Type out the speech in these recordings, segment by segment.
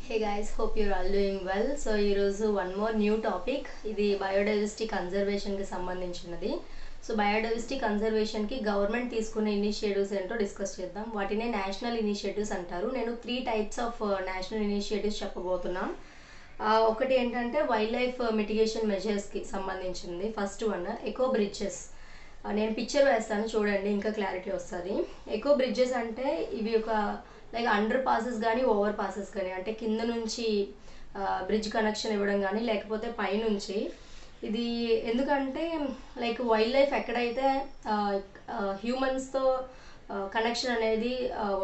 Hey guys, hope you're all doing well. So ఈ రోజు one more new topic. ఇది biodiversity conservation కి సంబంధించినది. సో బయోడైవర్సిటీ కన్జర్వేషన్ కి గవర్నమెంట్ తీసుకునే ఇనిషియేటివ్స్ ఏంటో డిస్కస్ చేద్దాం. వాటినే నేషనల్ ఇనిషియేటివ్స్ అంటారు. నేను 3 టైప్స్ ఆఫ్ నేషనల్ ఇనిషియేటివ్స్ చెప్పబోతున్నా. ఒకటి ఏంటంటే వైల్డ్ లైఫ్ మిటిగేషన్ మెజర్స్ కి సంబంధించింది. First one eco bridges. నేను పిక్చర్ వేస్తాను చూడండి, ఇంకా క్లారిటీ వస్తుంది. ఎకో బ్రిడ్జెస్ అంటే ఇవి ఒక లైక్ అండర్ పాసెస్ కానీ ఓవర్ పాసెస్ కానీ, అంటే కింద నుంచి బ్రిడ్జ్ కనెక్షన్ ఇవ్వడం కానీ లేకపోతే పైనుంచి. ఇది ఎందుకంటే లైక్ వైల్డ్ లైఫ్ ఎక్కడైతే హ్యూమన్స్తో కనెక్షన్ అనేది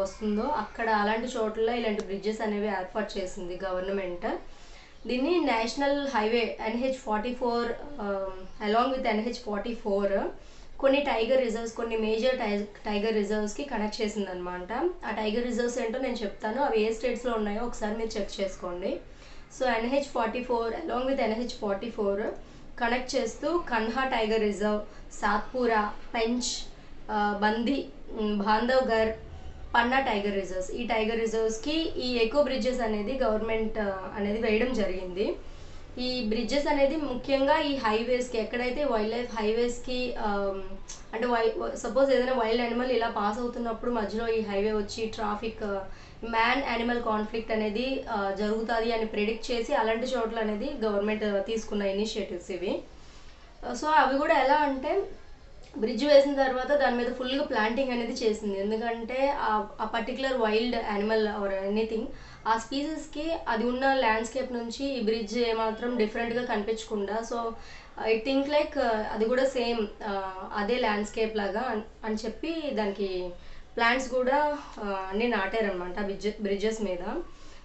వస్తుందో అక్కడ అలాంటి చోట్ల ఇలాంటి బ్రిడ్జెస్ అనేవి ఏర్పాటు చేసింది గవర్నమెంట్. దీన్ని national highway NH44 along with NH44 కొన్ని టైగర్ రిజర్వ్స్, కొన్ని మేజర్ టైగర్ రిజర్వ్స్కి కనెక్ట్ చేసింది అనమాట. ఆ టైగర్ రిజర్వ్స్ ఏంటో నేను చెప్తాను, అవి ఏ స్టేట్స్లో ఉన్నాయో ఒకసారి మీరు చెక్ చేసుకోండి. So NH44 along with NH44 connect చేస్తూ కన్హా టైగర్ రిజర్వ్, సాత్పురా, పెంచ్, బంది, బాంధవ్గర్, పన్నా టైగర్ రిజర్వ్స్, ఈ టైగర్ రిజర్వ్స్కి ఈ ఎకో బ్రిడ్జెస్ అనేది గవర్నమెంట్ అనేది వేయడం జరిగింది. ఈ బ్రిడ్జెస్ అనేది ముఖ్యంగా ఈ హైవేస్కి, ఎక్కడైతే వైల్డ్ లైఫ్ హైవేస్కి అంటే సపోజ్ ఏదైనా వైల్డ్ యానిమల్ ఇలా పాస్ అవుతున్నప్పుడు మధ్యలో ఈ హైవే వచ్చి ట్రాఫిక్ మ్యాన్ యానిమల్ కాన్ఫ్లిక్ట్ అనేది జరుగుతుంది అని ప్రిడిక్ట్ చేసి అలాంటి చోట్ల అనేది గవర్నమెంట్ తీసుకున్న ఇనిషియేటివ్స్ ఇవి. సో అవి కూడా ఎలా అంటే బ్రిడ్జ్ వేసిన తర్వాత దాని మీద ఫుల్గా ప్లాంటింగ్ అనేది చేసింది. ఎందుకంటే ఆ particular wild animal or anything ఆ స్పీసెస్కి అది ఉన్న ల్యాండ్స్కేప్ నుంచి ఈ బ్రిడ్జ్ ఏమాత్రం డిఫరెంట్గా కనిపించకుండా, సో ఐ థింక్ లైక్ అది కూడా సేమ్ అదే ల్యాండ్స్కేప్ లాగా అని చెప్పి దానికి ప్లాంట్స్ కూడా అన్నీ నాటారనమాట బ్రిడ్జెస్ మీద.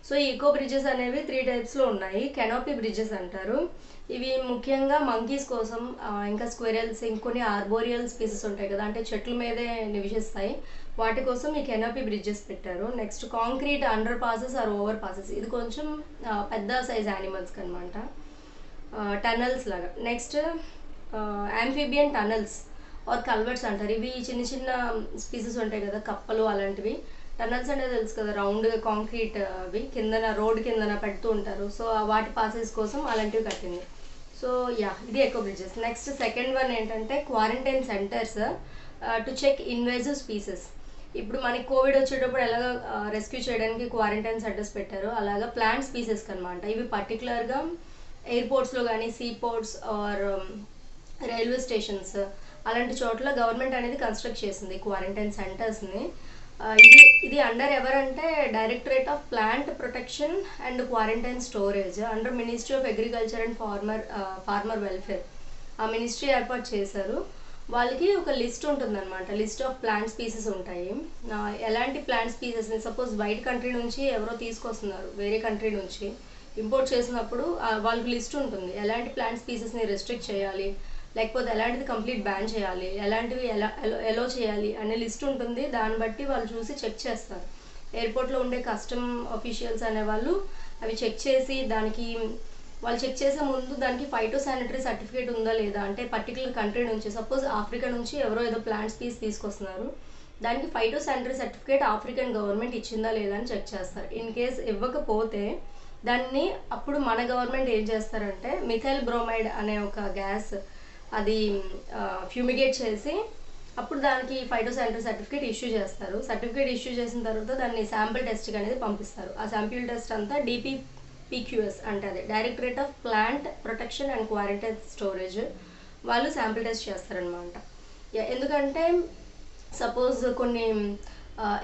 సో ఈ ఎకో బ్రిడ్జెస్ అనేవి 3 టైప్స్లో ఉన్నాయి. కెనోపీ బ్రిడ్జెస్ అంటారు. ఇవి ముఖ్యంగా మంకీస్ కోసం, ఇంకా స్క్విరల్స్, ఇంకొన్ని ఆర్బోరియల్ స్పీసెస్ ఉంటాయి కదా, అంటే చెట్ల మీదే నివసిస్తాయి, వాటి కోసం ఈ కెనోపీ బ్రిడ్జెస్ పెట్టారు. Next concrete underpasses or overpasses, ఇది కొంచెం పెద్ద సైజ్ యానిమల్స్కి అనమాట, టనల్స్ లాగా. Next amphibian tunnels or culverts అంటారు. ఇవి చిన్న చిన్న స్పీసెస్ ఉంటాయి కదా, కప్పలు అలాంటివి. టనల్స్ అనేది తెలుసు కదా, రౌండ్గా కాంక్రీట్ అవి కిందన రోడ్ కిందన పెడుతూ ఉంటారు. సో వాటి పాసెస్ కోసం అలాంటివి కట్టింది. సో ఇది eco bridges. Next second one ఏంటంటే quarantine centres to check invasive species. ఇప్పుడు మనకి కోవిడ్ వచ్చేటప్పుడు ఎలాగ రెస్క్యూ చేయడానికి క్వారంటైన్ సెంటర్స్ పెట్టారో అలాగా ప్లాంట్ స్పీసెస్కి అనమాట. ఇవి పర్టికులర్గా ఎయిర్పోర్ట్స్లో కానీ, seaports or railway stations అలాంటి చోట్ల గవర్నమెంట్ అనేది కన్స్ట్రక్ట్ చేసింది క్వారంటైన్ సెంటర్స్ని. ఇది అండర్ ఎవరంటే directorate of plant protection and quarantine storage under ministry of agriculture and farmer welfare. ఆ మినిస్ట్రీ ఏర్పాటు చేశారు. వాళ్ళకి ఒక లిస్ట్ ఉంటుందన్నమాట, లిస్ట్ ఆఫ్ ప్లాంట్ స్పీసెస్ ఉంటాయి. ఎలాంటి ప్లాంట్ స్పీసెస్ని సపోజ్ బయట కంట్రీ నుంచి ఎవరో తీసుకొస్తున్నారు, వేరే కంట్రీ నుంచి ఇంపోర్ట్ చేసినప్పుడు వాళ్ళకి లిస్ట్ ఉంటుంది, ఎలాంటి ప్లాంట్ స్పీసెస్ని రెస్ట్రిక్ట్ చేయాలి, లేకపోతే ఎలాంటిది కంప్లీట్ బ్యాన్ చేయాలి, ఎలాంటివి ఎలో చేయాలి అనే లిస్ట్ ఉంటుంది. దాన్ని బట్టి వాళ్ళు చూసి చెక్ చేస్తారు. ఎయిర్పోర్ట్లో ఉండే కస్టమ్ ఆఫీషియల్స్ అనేవాళ్ళు అవి చెక్ చేసి దానికి వాళ్ళు చెక్ చేసే ముందు దానికి ఫైటోసానిటరీ సర్టిఫికేట్ ఉందా లేదా, అంటే పర్టికులర్ కంట్రీ నుంచి సపోజ్ ఆఫ్రికా నుంచి ఎవరో ఏదో ప్లాంట్ స్పీస్ తీసుకొస్తున్నారు, దానికి ఫైటోసానిటరీ సర్టిఫికేట్ ఆఫ్రికన్ గవర్నమెంట్ ఇచ్చిందా లేదా అని చెక్ చేస్తారు. ఇన్ కేస్ ఇవ్వకపోతే దాన్ని అప్పుడు మన గవర్నమెంట్ ఏం చేస్తారంటే మిథైల్ బ్రోమైడ్ అనే ఒక గ్యాస్ అది ఫ్యూమిగేట్ చేసి అప్పుడు దానికి ఫైటోసానిటరీ సర్టిఫికేట్ ఇష్యూ చేస్తారు. సర్టిఫికేట్ ఇష్యూ చేసిన తర్వాత దాన్ని శాంపిల్ టెస్ట్కి అనేది పంపిస్తారు. ఆ శాంపిల్ టెస్ట్ అంతా DPPQS అంటే అదే directorate of plant protection and quarantine storage వాళ్ళు శాంపిల్ టెస్ట్ చేస్తారనమాట. ఎందుకంటే సపోజ్ కొన్ని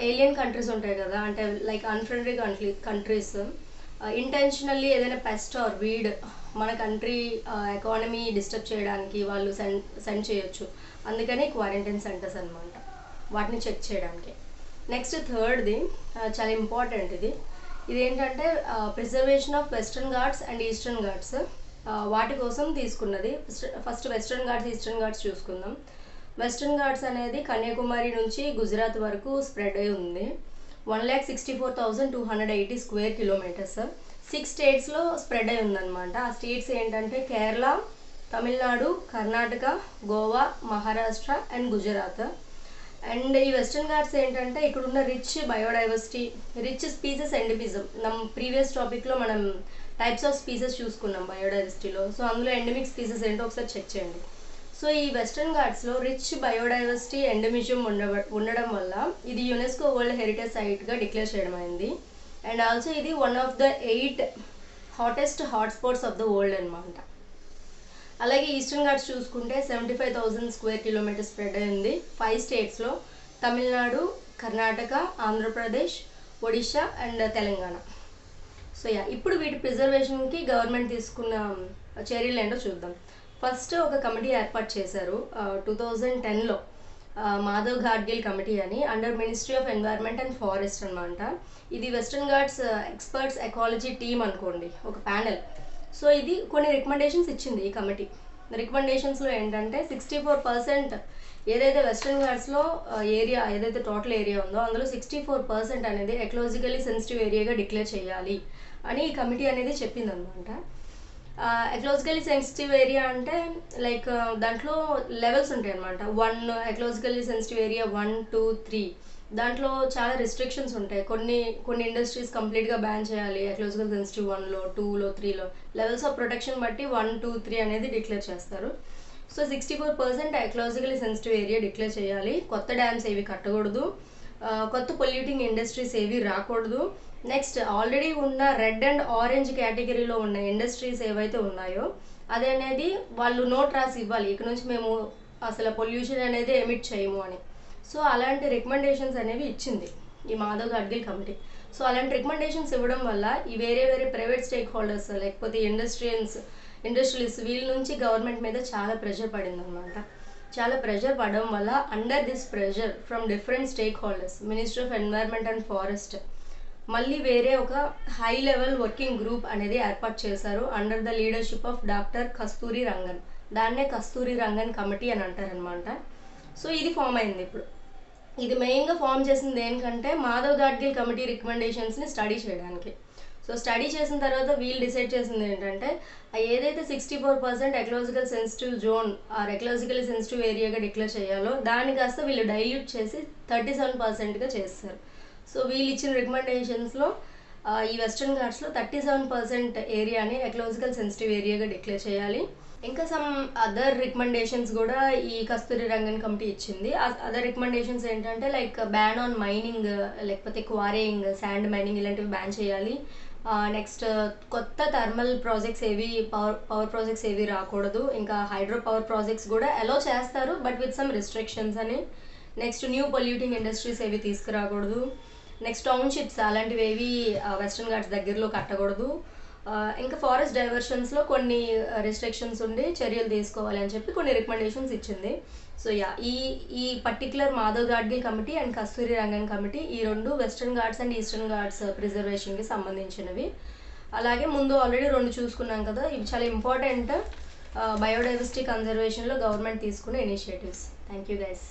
ఏలియన్ కంట్రీస్ ఉంటాయి కదా, అంటే లైక్ అన్ఫ్రెండ్లీ కంట్రీస్ ఇంటెన్షనల్లీ ఏదైనా పెస్ట్ ఆర్ వీడ్ మన కంట్రీ ఎకానమీ డిస్టర్బ్ చేయడానికి వాళ్ళు సెండ్ చేయొచ్చు. అందుకని క్వారంటైన్ సెంటర్స్ అనమాట, వాటిని చెక్ చేయడానికి. నెక్స్ట్ థర్డ్ది చాలా ఇంపార్టెంట్. ఇది ఏంటంటే preservation of western Ghats and Eastern Ghats, వాటి కోసం తీసుకున్నది. First western Ghats, eastern Ghats చూసుకుందాం. వెస్టర్న్ ఘాట్స్ అనేది కన్యాకుమారి నుంచి గుజరాత్ వరకు స్ప్రెడ్ అయి ఉంది. 1,64,280 స్క్వేర్ కిలోమీటర్స్. 6 స్టేట్స్లో స్ప్రెడ్ అయి ఉందన్నమాట. ఆ స్టేట్స్ ఏంటంటే కేరళ, తమిళనాడు, కర్ణాటక, గోవా, మహారాష్ట్ర అండ్ గుజరాత్. అండ్ ఈ వెస్టర్న్ ఘాట్స్ ఏంటంటే ఇక్కడ ఉన్న rich biodiversity, rich species endemism. Previous టాపిక్లో మనం టైప్స్ ఆఫ్ స్పీసెస్ చూసుకున్నాం బయోడైవర్సిటీలో. సో అందులో ఎండమిక్ స్పీసెస్ ఏంటో ఒకసారి చెక్ చేయండి. సో ఈ వెస్టర్న్ ఘాట్స్లో రిచ్ బయోడైవర్సిటీ ఎండమిజం ఉండడం వల్ల ఇది యునెస్కో వరల్డ్ హెరిటేజ్ సైట్గా డిక్లేర్ చేయడం అయింది. అండ్ ఆల్సో ఇది one of the 8 hottest hotspots of the world అనమాట. అలాగే ఈస్టర్న్ ఘాట్స్ చూసుకుంటే 75,000 స్క్వేర్ కిలోమీటర్ స్ప్రెడ్ అయింది 5 స్టేట్స్లో: తమిళనాడు, కర్ణాటక, ఆంధ్రప్రదేశ్, ఒడిశా అండ్ తెలంగాణ. సో ఇప్పుడు వీటి ప్రిజర్వేషన్కి గవర్నమెంట్ తీసుకున్న చర్యలు ఏంటో చూద్దాం. ఫస్ట్ ఒక కమిటీ ఏర్పాటు చేశారు 2010లో, మాధవ్ ఘాడ్గిల్ కమిటీ అని, under ministry of environment and forest అనమాట. ఇది western Ghats experts ecology team అనుకోండి, ఒక ప్యానెల్. సో ఇది కొన్ని రికమెండేషన్స్ ఇచ్చింది ఈ కమిటీ. రికమెండేషన్స్లో ఏంటంటే 64% ఏదైతే వెస్టర్న్ ఘాట్స్లో ఏరియా ఏదైతే టోటల్ ఏరియా ఉందో అందులో 64% అనేది ఎకలాజికలీ సెన్సిటివ్ ఏరియాగా డిక్లేర్ చేయాలి అని ఈ కమిటీ అనేది చెప్పింది అనమాట. ఎకలాజికలీ సెన్సిటివ్ ఏరియా అంటే లైక్ దాంట్లో లెవెల్స్ ఉంటాయి అనమాట. 1 ఎకలాజికలీ సెన్సిటివ్ ఏరియా, 1, 2, 3. దాంట్లో చాలా రిస్ట్రిక్షన్స్ ఉంటాయి. కొన్ని ఇండస్ట్రీస్ కంప్లీట్గా బ్యాన్ చేయాలి ఎకలాజికల్ సెన్సిటివ్ 1లో, 2లో, 3లో. లెవెల్స్ ఆఫ్ ప్రొటెక్షన్ బట్టి 1, 2, 3 అనేది డిక్లేర్ చేస్తారు. So 64% ecologically sensitive area declare చేయాలి. కొత్త డ్యామ్స్ ఏవి కట్టకూడదు, కొత్త పొల్యూటింగ్ ఇండస్ట్రీస్ ఏవి రాకూడదు. నెక్స్ట్ ఆల్రెడీ ఉన్న రెడ్ అండ్ ఆరెంజ్ కేటగిరీలో ఉన్న ఇండస్ట్రీస్ ఏవైతే ఉన్నాయో అది అనేది వాళ్ళు నోట్ రాసి ఇవ్వాలి, ఇక నుంచి మేము అసలు పొల్యూషన్ అనేది ఎమిట్ చేయము అని. సో అలాంటి రికమెండేషన్స్ అనేవి ఇచ్చింది ఈ మాధవ్ ఘాడ్గిల్ కమిటీ. సో అలాంటి రికమెండేషన్స్ ఇవ్వడం వల్ల ఈ వేరే ప్రైవేట్ స్టేక్ హోల్డర్స్ లేకపోతే ఇండస్ట్రియలిస్ట్ వీళ్ళ నుంచి గవర్నమెంట్ మీద చాలా ప్రెషర్ పడింది అనమాట. చాలా ప్రెషర్ పడడం వల్ల under this pressure from different stake holders, ministry of environment and forest మళ్ళీ వేరే ఒక హై లెవెల్ వర్కింగ్ గ్రూప్ అనేది ఏర్పాటు చేశారు under the leadership of doctor Kasturi Rangan. దాన్నే కస్తూరి రంగన్ కమిటీ అని అంటారనమాట. సో ఇది ఫామ్ అయింది ఇప్పుడు. ఇది మెయిన్గా ఫామ్ చేసింది దేనికంటే మాధవ్ ఘాడ్గిల్ కమిటీ రికమెండేషన్స్ని స్టడీ చేయడానికి. సో స్టడీ చేసిన తర్వాత వీళ్ళు డిసైడ్ చేసింది ఏంటంటే ఏదైతే 64% ecological sensitive zone or ecologically sensitive ఏరియాగా డిక్లేర్ చేయాలో దాన్ని కాస్త వీళ్ళు డైల్యూట్ చేసి 37%గా చేస్తారు. సో వీళ్ళు ఇచ్చిన రికమెండేషన్స్లో ఈ వెస్టర్న్ ఘాట్స్లో 37% ఏరియాని ఎకలాజికల్ సెన్సిటివ్ ఏరియాగా డిక్లేర్ చేయాలి. ఇంకా సమ్ అదర్ రికమెండేషన్స్ కూడా ఈ కస్తూరి రంగన్ కమిటీ ఇచ్చింది. అదర్ రికమెండేషన్స్ ఏంటంటే లైక్ బ్యాన్ ఆన్ మైనింగ్, లేకపోతే క్వారీయింగ్, శాండ్ మైనింగ్ ఇలాంటివి బ్యాన్ చేయాలి. నెక్స్ట్ కొత్త థర్మల్ ప్రాజెక్ట్స్ పవర్ ప్రాజెక్ట్స్ ఏవి రాకూడదు. ఇంకా హైడ్రో పవర్ ప్రాజెక్ట్స్ కూడా అలో చేస్తారు బట్ విత్ సమ్ రిస్ట్రిక్షన్స్ అని. నెక్స్ట్ న్యూ పొల్యూటింగ్ ఇండస్ట్రీస్ ఏవి తీసుకురాకూడదు. నెక్స్ట్ టౌన్షిప్స్ అలాంటివి ఏవి వెస్టర్న్ ఘాట్స్ దగ్గరలో కట్టకూడదు. ఇంకా ఫారెస్ట్ డైవర్షన్స్లో కొన్ని రిస్ట్రిక్షన్స్ ఉండి చర్యలు తీసుకోవాలి అని చెప్పి కొన్ని రికమెండేషన్స్ ఇచ్చింది. సో ఈ particular Madhav Gadgil committee and Kasturi Rangan committee ఈ రెండు Western Ghats and Eastern Ghats ప్రిజర్వేషన్కి సంబంధించినవి. అలాగే ముందు ఆల్రెడీ 2 చూసుకున్నాం కదా, ఇవి చాలా ఇంపార్టెంట్ బయోడైవర్సిటీ కన్జర్వేషన్లో గవర్నమెంట్ తీసుకునే ఇనిషియేటివ్స్. Thank you guys.